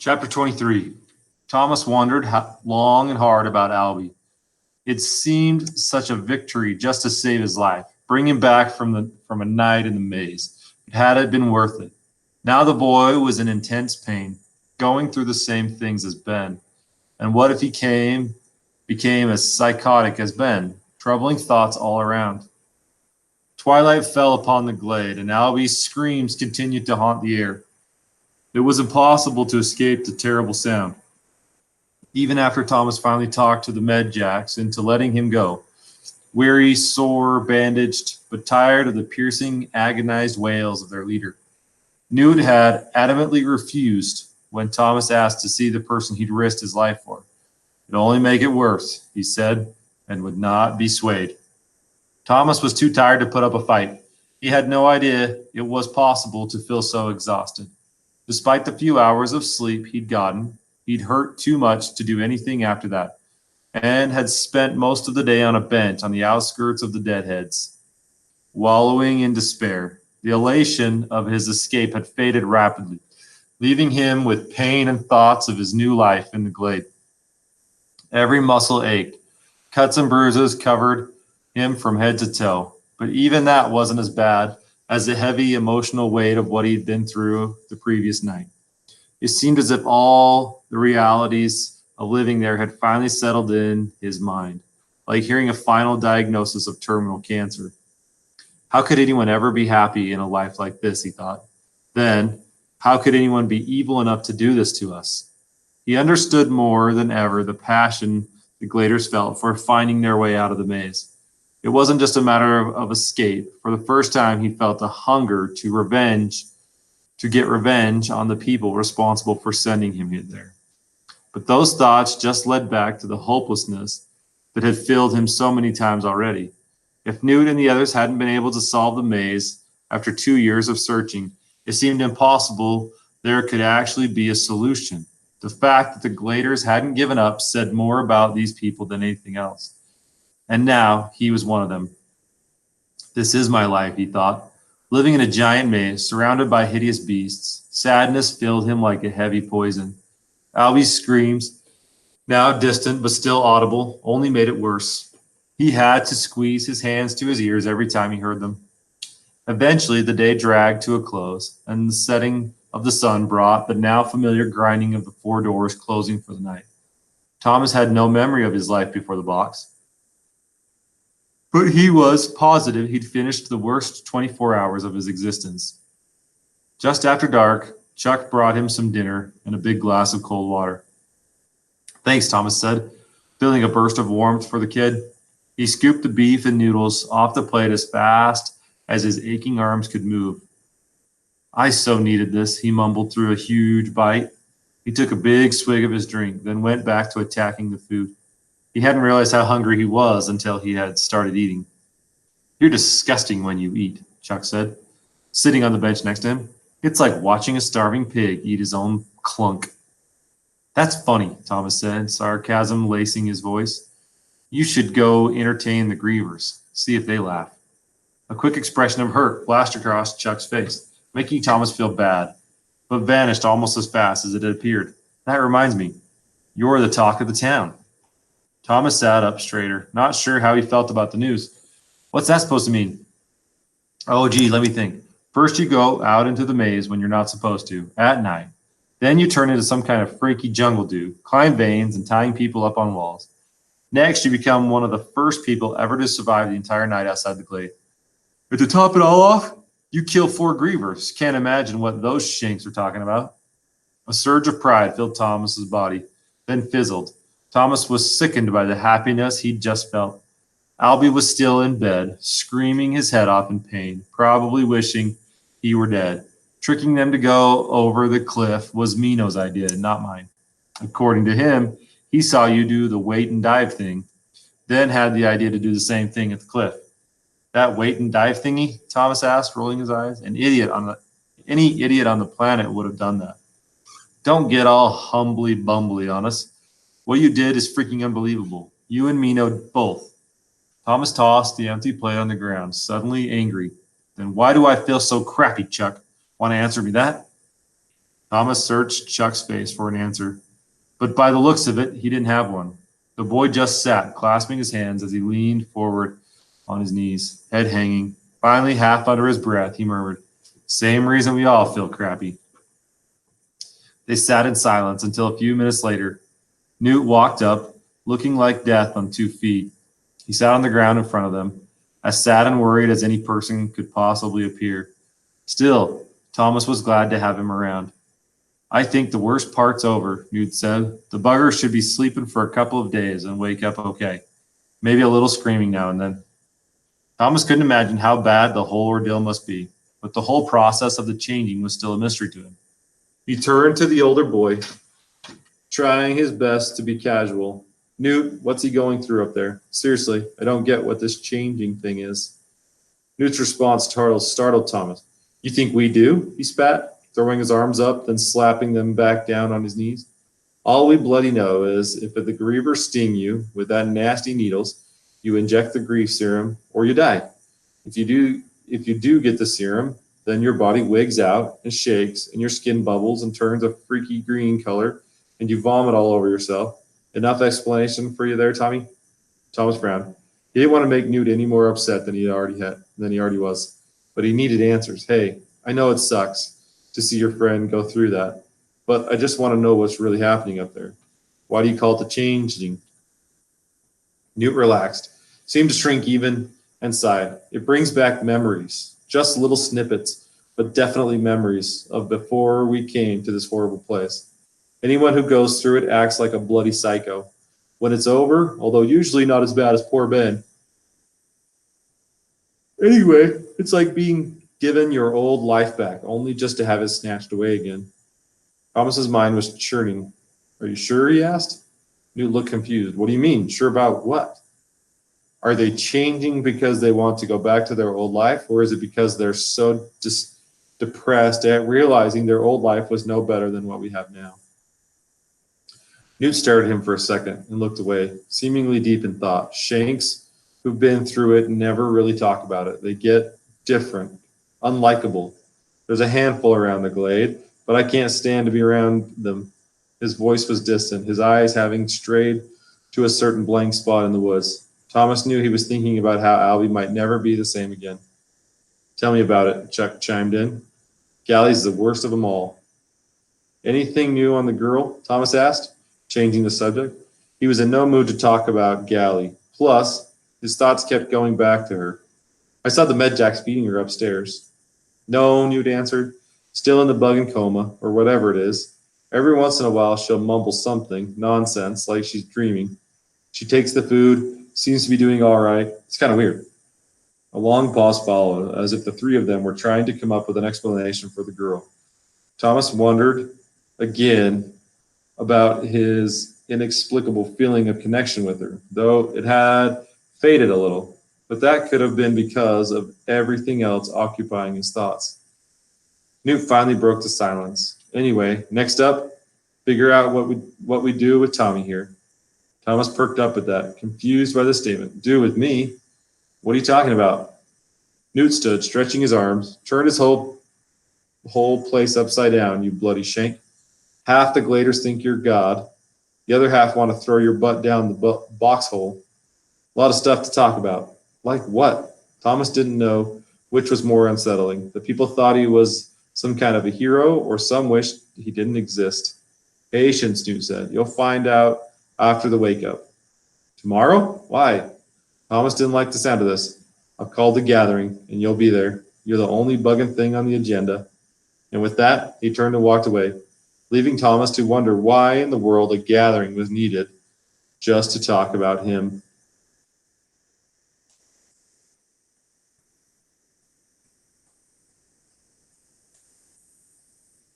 Chapter 23. Thomas wondered long and hard about Albie. It seemed such a victory just to save his life, bring him back from a night in the maze. But had it been worth it? Now the boy was in intense pain, going through the same things as Ben. And what if he became as psychotic as Ben? Troubling thoughts all around. Twilight fell upon the glade, and Albie's screams continued to haunt the air. It was impossible to escape the terrible sound, even after Thomas finally talked to the medjacks into letting him go. Weary, sore, bandaged, but tired of the piercing, agonized wails of their leader. Newt had adamantly refused when Thomas asked to see the person he'd risked his life for. It'd only make it worse, he said, and would not be swayed. Thomas was too tired to put up a fight. He had no idea it was possible to feel so exhausted. Despite the few hours of sleep he'd gotten, he'd hurt too much to do anything after that, and had spent most of the day on a bench on the outskirts of the Deadheads, wallowing in despair. The elation of his escape had faded rapidly, leaving him with pain and thoughts of his new life in the glade. Every muscle ached. Cuts and bruises covered him from head to toe, but even that wasn't as bad as the heavy emotional weight of what he'd been through the previous night. It seemed as if all the realities of living there had finally settled in his mind, like hearing a final diagnosis of terminal cancer. How could anyone ever be happy in a life like this, he thought. Then, how could anyone be evil enough to do this to us? He understood more than ever the passion the Gladers felt for finding their way out of the maze. It wasn't just a matter of escape. For the first time, he felt a hunger to get revenge on the people responsible for sending him there. But those thoughts just led back to the hopelessness that had filled him so many times already. If Newt and the others hadn't been able to solve the maze after 2 years of searching, it seemed impossible there could actually be a solution. The fact that the Gladers hadn't given up said more about these people than anything else. And now he was one of them. This is my life, he thought. Living in a giant maze, surrounded by hideous beasts, sadness filled him like a heavy poison. Albie's screams, now distant but still audible, only made it worse. He had to squeeze his hands to his ears every time he heard them. Eventually, the day dragged to a close, and the setting of the sun brought the now familiar grinding of the 4 doors closing for the night. Thomas had no memory of his life before the box, but he was positive he'd finished the worst 24 hours of his existence. Just after dark, Chuck brought him some dinner and a big glass of cold water. Thanks, Thomas said, feeling a burst of warmth for the kid. He scooped the beef and noodles off the plate as fast as his aching arms could move. I so needed this, he mumbled through a huge bite. He took a big swig of his drink, then went back to attacking the food. He hadn't realized how hungry he was until he had started eating. You're disgusting when you eat, Chuck said, sitting on the bench next to him. It's like watching a starving pig eat his own clunk. That's funny, Thomas said, sarcasm lacing his voice. You should go entertain the grievers, see if they laugh. A quick expression of hurt flashed across Chuck's face, making Thomas feel bad, but vanished almost as fast as it had appeared. That reminds me, you're the talk of the town. Thomas sat up straighter, not sure how he felt about the news. What's that supposed to mean? Oh, gee, let me think. First you go out into the maze when you're not supposed to, at night. Then you turn into some kind of freaky jungle dude, climb veins and tying people up on walls. Next, you become one of the first people ever to survive the entire night outside the glade. But to top it all off, you kill 4 grievers. Can't imagine what those shanks are talking about. A surge of pride filled Thomas's body, then fizzled. Thomas was sickened by the happiness he'd just felt. Albie was still in bed, screaming his head off in pain, probably wishing he were dead. Tricking them to go over the cliff was Mino's idea, not mine. According to him, he saw you do the wait and dive thing, then had the idea to do the same thing at the cliff. That wait and dive thingy? Thomas asked, rolling his eyes. Any idiot on the planet would have done that. Don't get all humbly bumbly on us. What you did is freaking unbelievable. You and Mino both. Thomas tossed the empty plate on the ground, suddenly angry. Then why do I feel so crappy, Chuck? Want to answer me that? Thomas searched Chuck's face for an answer, but by the looks of it, he didn't have one. The boy just sat, clasping his hands as he leaned forward on his knees, head hanging. Finally, half under his breath, he murmured, "Same reason we all feel crappy." They sat in silence until a few minutes later. Newt walked up, looking like death on 2 feet. He sat on the ground in front of them, as sad and worried as any person could possibly appear. Still, Thomas was glad to have him around. "I think the worst part's over," Newt said. "The bugger should be sleeping for a couple of days and wake up okay. Maybe a little screaming now and then." Thomas couldn't imagine how bad the whole ordeal must be, but the whole process of the changing was still a mystery to him. He turned to the older boy, trying his best to be casual. "Newt, what's he going through up there? Seriously, I don't get what this changing thing is." Newt's response startled Thomas. "You think we do?" he spat, throwing his arms up, then slapping them back down on his knees. "All we bloody know is if the grievers sting you with that nasty needles, you inject the grief serum or you die. If you do get the serum, then your body wigs out and shakes and your skin bubbles and turns a freaky green color and you vomit all over yourself. Enough explanation for you there, Tommy?" Thomas frowned. He didn't want to make Newt any more upset than he already was, but he needed answers. "Hey, I know it sucks to see your friend go through that, but I just want to know what's really happening up there. Why do you call it the changing?" Newt relaxed, seemed to shrink even, and sighed. "It brings back memories, just little snippets, but definitely memories of before we came to this horrible place. Anyone who goes through it acts like a bloody psycho. When it's over, although usually not as bad as poor Ben. Anyway, it's like being given your old life back, only just to have it snatched away again." Thomas's mind was churning. "Are you sure?" he asked. Newt looked confused. "What do you mean? Sure about what? Are they changing because they want to go back to their old life, or is it because they're so depressed at realizing their old life was no better than what we have now?" Newt stared at him for a second and looked away, seemingly deep in thought. Shanks who've been through it never really talk about it. They get different, unlikable. There's a handful around the glade, but I can't stand to be around them. His voice was distant, his eyes having strayed to a certain blank spot in the woods. Thomas knew he was thinking about how Albie might never be the same again. "Tell me about it," Chuck chimed in. "Gally's the worst of them all." "Anything new on the girl?" Thomas asked, changing the subject. He was in no mood to talk about Gally. Plus, his thoughts kept going back to her. "I saw the medjacks feeding her upstairs." "No," Newt answered, "still in the bug and coma, or whatever it is. Every once in a while she'll mumble something, nonsense, like she's dreaming. She takes the food, seems to be doing all right. It's kind of weird." A long pause followed, as if the three of them were trying to come up with an explanation for the girl. Thomas wondered again about his inexplicable feeling of connection with her, though it had faded a little, but that could have been because of everything else occupying his thoughts. Newt finally broke the silence. "Anyway, next up, figure out what we do with Tommy here." Thomas perked up at that, confused by the statement. "Do with me? What are you talking about?" Newt stood, stretching his arms. "Turned his whole place upside down, you bloody shank. Half the gladers think you're God. The other half want to throw your butt down the box hole. A lot of stuff to talk about." "Like what?" Thomas didn't know which was more unsettling. The people thought he was some kind of a hero, or some wished he didn't exist. "Patience," Newt said. "You'll find out after the wake-up." "Tomorrow? Why?" Thomas didn't like the sound of this. "I'll call the gathering, and you'll be there. You're the only bugging thing on the agenda." And with that, he turned and walked away, leaving Thomas to wonder why in the world a gathering was needed just to talk about him.